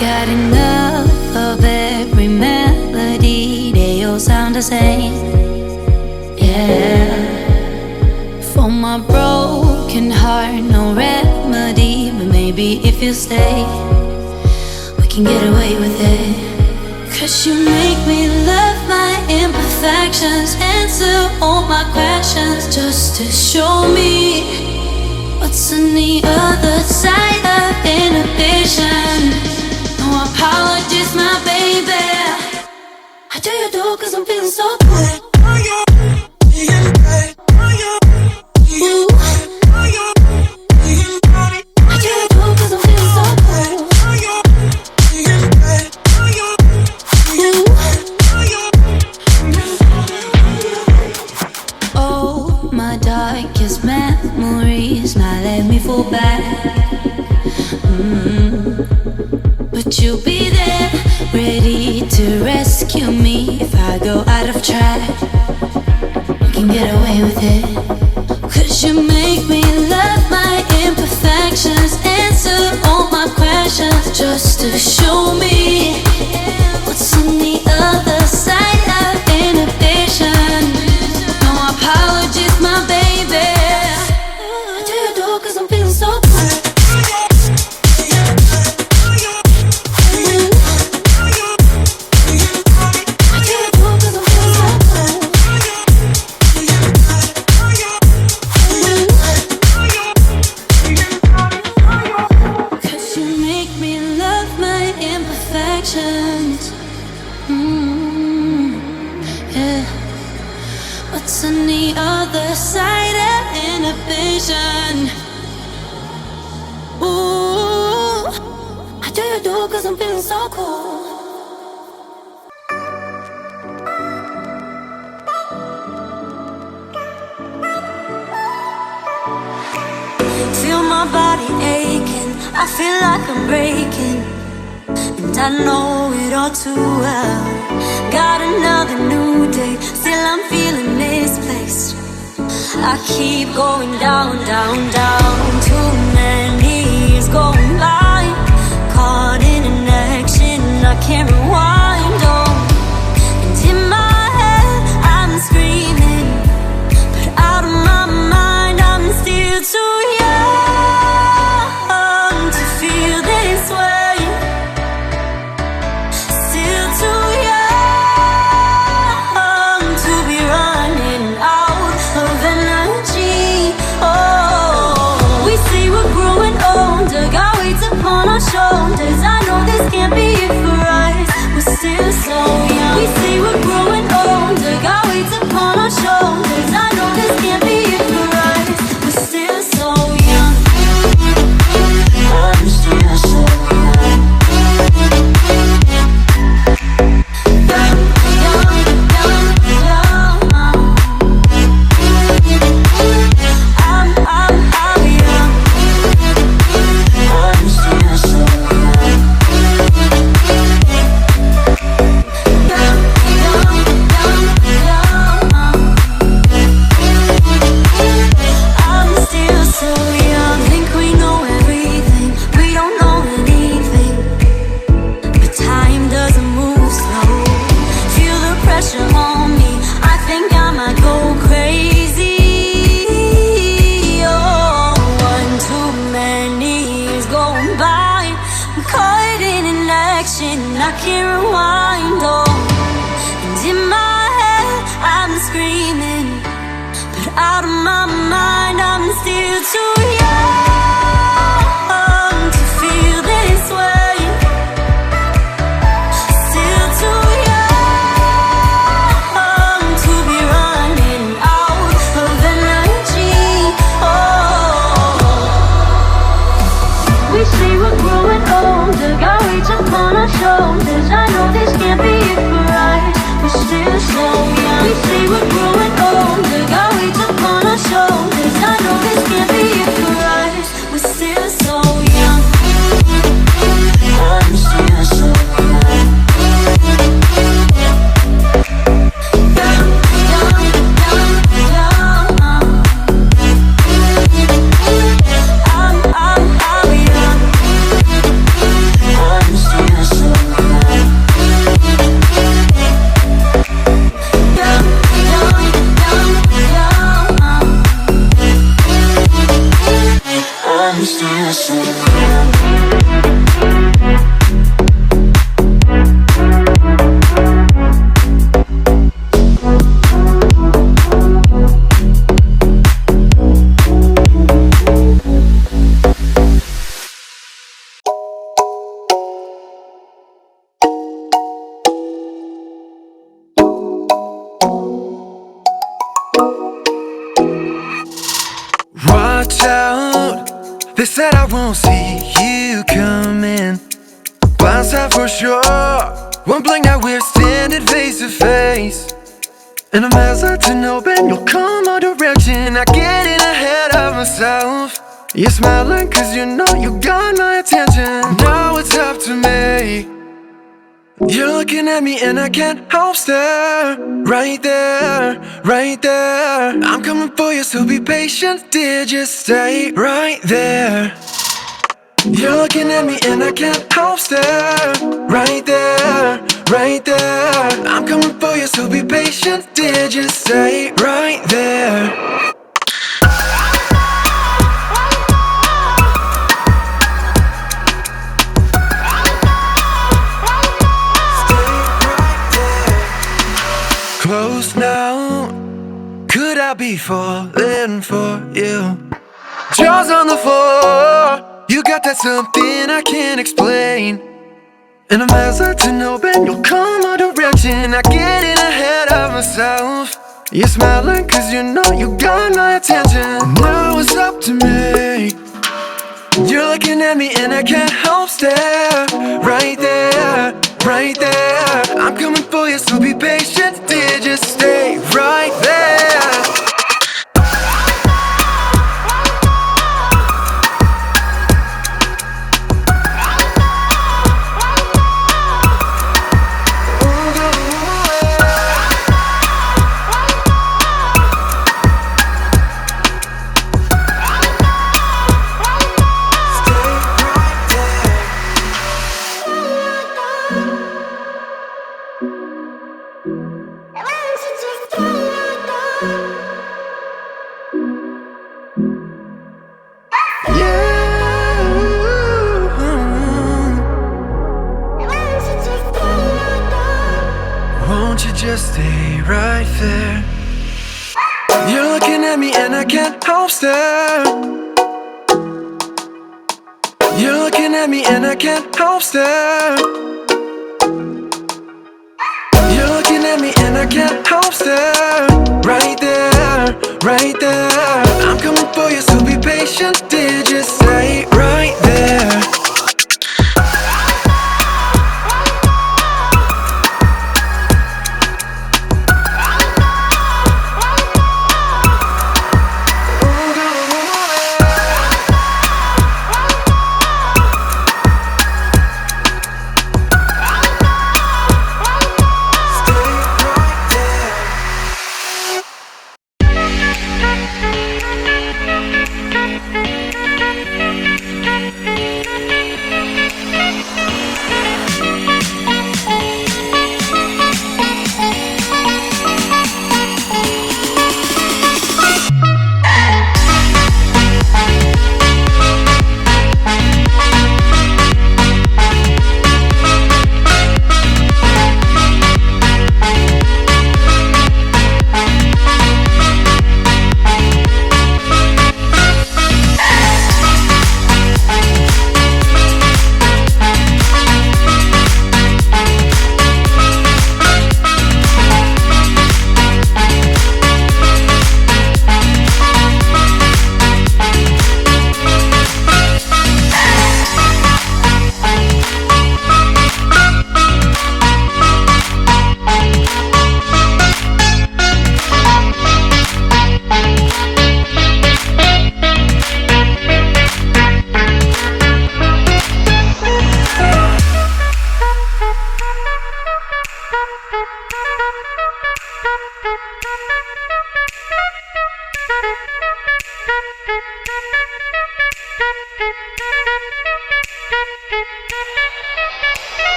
Got enough of every melody, they all sound the same. Yeah. For my broken heart, no remedy, but maybe if you stay, we can get away with it. 'Cause you make me love my imperfections, answer all my questions, just to show me what's on the other side of inhibition. No apologies, my baby. I do you do 'cause I'm feeling so good. Ooh. I do you do 'cause I'm feeling so good. Ooh. Oh, my darkest memories, now let me fall back. But you'll be there, ready to rescue me if I go out of track. We can get away with it. 'Cause you make me love my imperfections, answer all my questions, just to show me what's on the other side of inhibition. No apologies, my baby. I do you do 'cause I'm feeling so good. Yeah. What's on the other side of inhibition? Ooh, I do you do 'cause I'm feeling so cool. Feel my body aching, I feel like I'm breaking, and I know it all too well. Got another new day, still I'm feeling misplaced. I keep going down, down, down. Too many years going by, caught in an action I can't rewind. Oh, and in my head I'm screaming, but out of my mind I'm still too young to feel this way. Still too young to be running out of energy. Oh, we say we're growing older, got weights upon our shoulders. I know this can't be it for us, we're still so young. We say we're growing older, got weights upon our shoulders. I know this can't be it for us, we're still so young. I'm still so young. I can't rewind, oh. And in my head I'm screaming, but out of my mind I'm still too young to feel this way. Still too young to be running out of energy. Oh, we say we're growing older, got weights upon our shoulders. I know this can't be it for us, we're still so young. We say we're growing older, got weights upon our shoulders. I know this can't be it for us, we're still so young. I'm still so young. Young, young, young, young. I'm young. I'm still They said I won't see you coming. Blindside for sure. One blink now we're standing face to face. And I'm hesitant, hoping you'll come our direction. I get in ahead of myself. You're smiling cause you know you got my attention. Now it's up to me. You're looking at me and I can't help stare. Right there, right there. I'm coming for you, so be patient, dear, just stay right there. You're looking at me and I can't help stare. Right there, right there. I'm coming for you, so be patient, dear, just stay right there. Close now, could I be falling for you? Jaws on the floor, you got that something I can't explain. And I'm hesitant, hoping you'll come our direction. I get in ahead of myself. You're smiling cause you know you got my attention. Now it's up to me. You're looking at me and I can't help stare. Right there, right there. I'm coming for you, so be patient, dear, just stay right there. Won't you just stay right there? You're looking at me and I can't help stare. You're looking at me and I can't help stare. You're looking at me and I can't help stare. Right there, right there. I'm coming for you, so be patient,